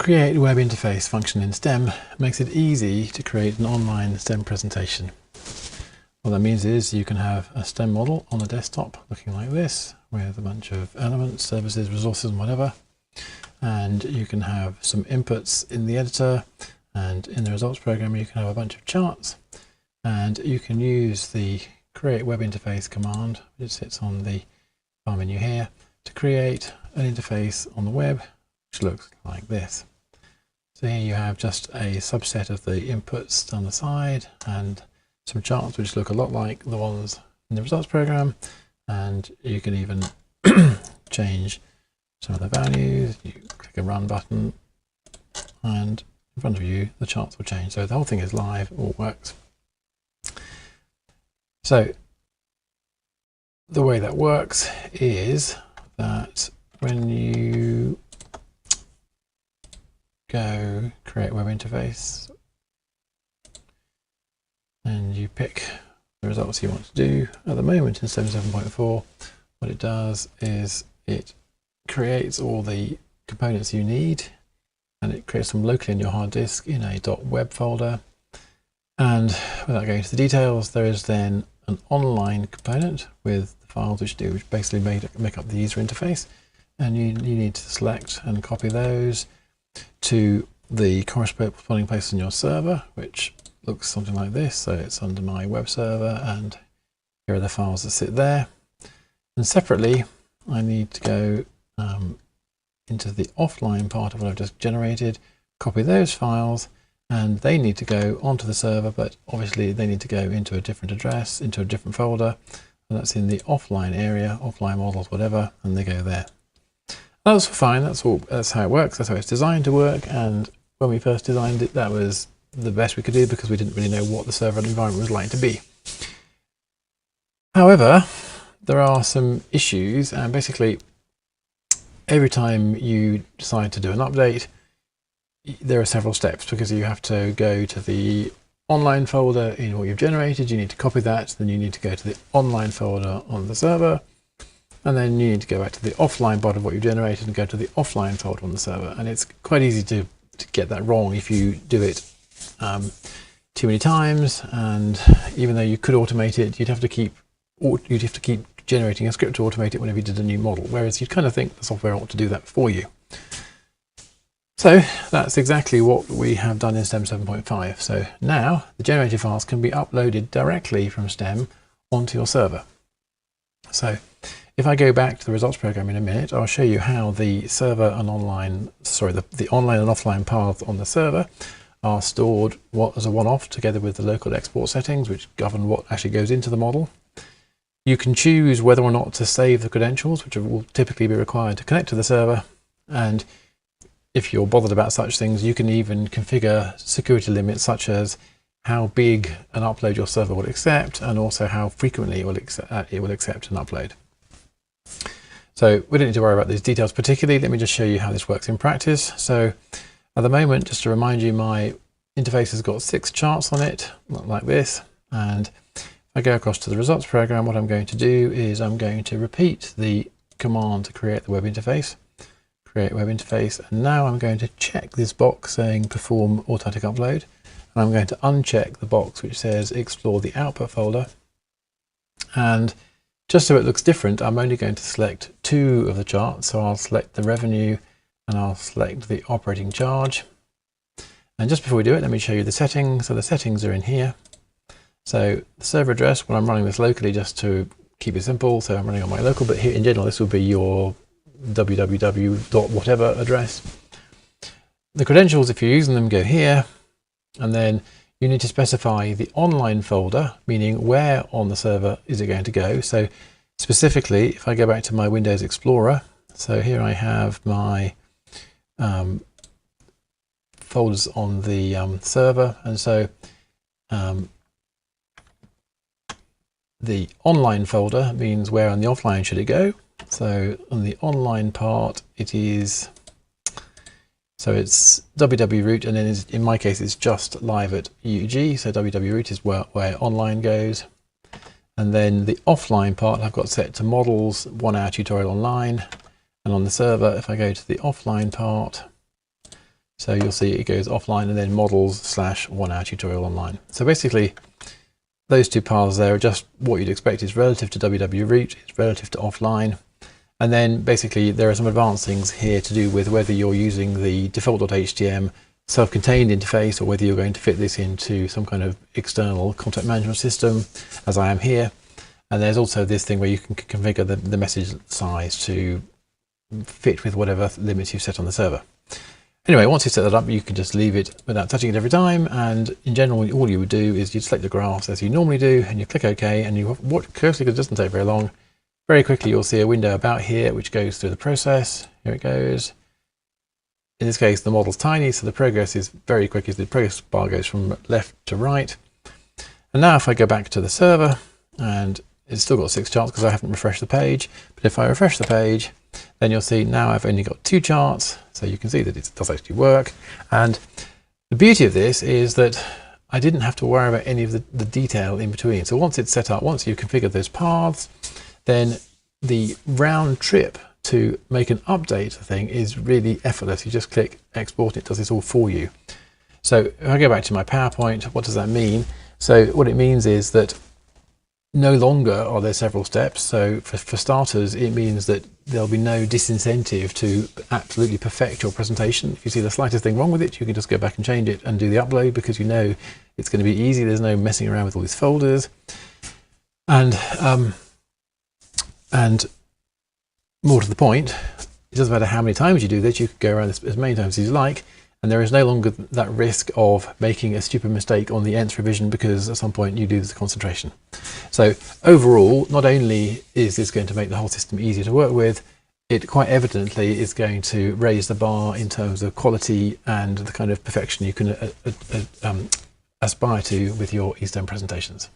create web interface function in STEM makes it easy to create an online STEM presentation. What that means is you can have a STEM model on a desktop looking like this with a bunch of elements, services, resources and whatever, and you can have some inputs in the editor, and in the results program you can have a bunch of charts, and you can use the create web interface command, which sits on the file menu here, to create an interface on the web which looks like this. So here you have just a subset of the inputs down the side and some charts which look a lot like the ones in the results program, and you can even change some of the values. You click a run button and in front of you the charts will change. So the whole thing is live, all works. So the way that works is that when you go create web interface and you pick the results you want to do, at the moment in STEM 7.4 what it does is it creates all the components you need, and it creates them locally in your hard disk in a .web folder. And without going into the details, there is then an online component with the files which basically make up the user interface, and you need to select and copy those to the corresponding place on your server, which looks something like this. So it's under my web server, and here are the files that sit there. And separately, I need to go into the offline part of what I've just generated, copy those files, and they need to go onto the server, but obviously they need to go into a different address, into a different folder, and that's in the offline area, offline models, whatever, and they go there. That's fine, that's how it works, that's how it's designed to work, and when we first designed it, that was the best we could do because we didn't really know what the server environment was like to be. However, there are some issues, and basically every time you decide to do an update, there are several steps, because you have to go to the online folder in what you've generated, you need to copy that, then you need to go to the online folder on the server, and then you need to go back to the offline part of what you've generated and go to the offline folder on the server. And it's quite easy to get that wrong if you do it too many times, and even though you could automate it, you'd have to keep generating a script to automate it whenever you did a new model, whereas you'd kind of think the software ought to do that for you. So that's exactly what we have done in STEM 7.5. So now the generated files can be uploaded directly from STEM onto your server. So if I go back to the results program in a minute, I'll show you how the server and online, the online and offline paths on the server are stored as a one-off together with the local export settings, which govern what actually goes into the model. You can choose whether or not to save the credentials, which will typically be required to connect to the server, and if you're bothered about such things, you can even configure security limits such as how big an upload your server will accept, and also how frequently it will accept an upload. So we don't need to worry about these details particularly. Let me just show you how this works in practice. So at the moment, just to remind you, my interface has got 6 charts on it, like this. And if I go across to the results program, what I'm going to do is I'm going to repeat the command to create the web interface. Create web interface, and now I'm going to check this box saying perform automatic upload, and I'm going to uncheck the box which says explore the output folder, and just so it looks different, I'm only going to select 2 of the charts. So I'll select the revenue and I'll select the operating charge. And just before we do it, let me show you the settings. So the settings are in here. So the server address, well, I'm running this locally just to keep it simple, so I'm running on my local, but here in general this will be your www.whatever address. The credentials, if you're using them, go here, and then you need to specify the online folder, meaning where on the server is it going to go. So specifically, if I go back to my Windows Explorer, so here I have my folders on the server, and so the online folder means where on the offline should it go. So on the online part, it is, so it's www-root, and then in my case it's just live at UG, so www-root is where online goes. And then the offline part I've got set to models, 1 hour tutorial online. And on the server, if I go to the offline part, So you'll see it goes offline and then models/1 hour tutorial online. So basically, those two paths there are just what you'd expect. It's relative to WW root, it's relative to offline. And then basically there are some advanced things here to do with whether you're using the default.htm self-contained interface or whether you're going to fit this into some kind of external content management system, as I am here. And there's also this thing where you can configure the message size to fit with whatever limits you've set on the server. Anyway, once you set that up, you can just leave it without touching it every time. And in general, all you would do is you'd select the graphs as you normally do, and you click OK, and you watch closely because it doesn't take very long. Very quickly, you'll see a window about here, which goes through the process. Here it goes. In this case, the model's tiny, so the progress is very quick. The progress bar goes from left to right. And now if I go back to the server, and it's still got 6 charts because I haven't refreshed the page. But if I refresh the page, then you'll see now I've only got 2 charts. So you can see that it does actually work. And the beauty of this is that I didn't have to worry about any of the detail in between. So once it's set up, once you've configured those paths, then the round trip to make an update thing is really effortless. You just click export, it does this all for you. So if I go back to my PowerPoint, what does that mean? So what it means is that no longer are there several steps. So for starters, it means that there'll be no disincentive to absolutely perfect your presentation. If you see the slightest thing wrong with it, you can just go back and change it and do the upload because you know it's going to be easy. There's no messing around with all these folders. And more to the point, it doesn't matter how many times you do this, you can go around this as many times as you like, and there is no longer that risk of making a stupid mistake on the nth revision because at some point you lose the concentration. So overall, not only is this going to make the whole system easier to work with, it quite evidently is going to raise the bar in terms of quality and the kind of perfection you can aspire to with your eSTEM presentations.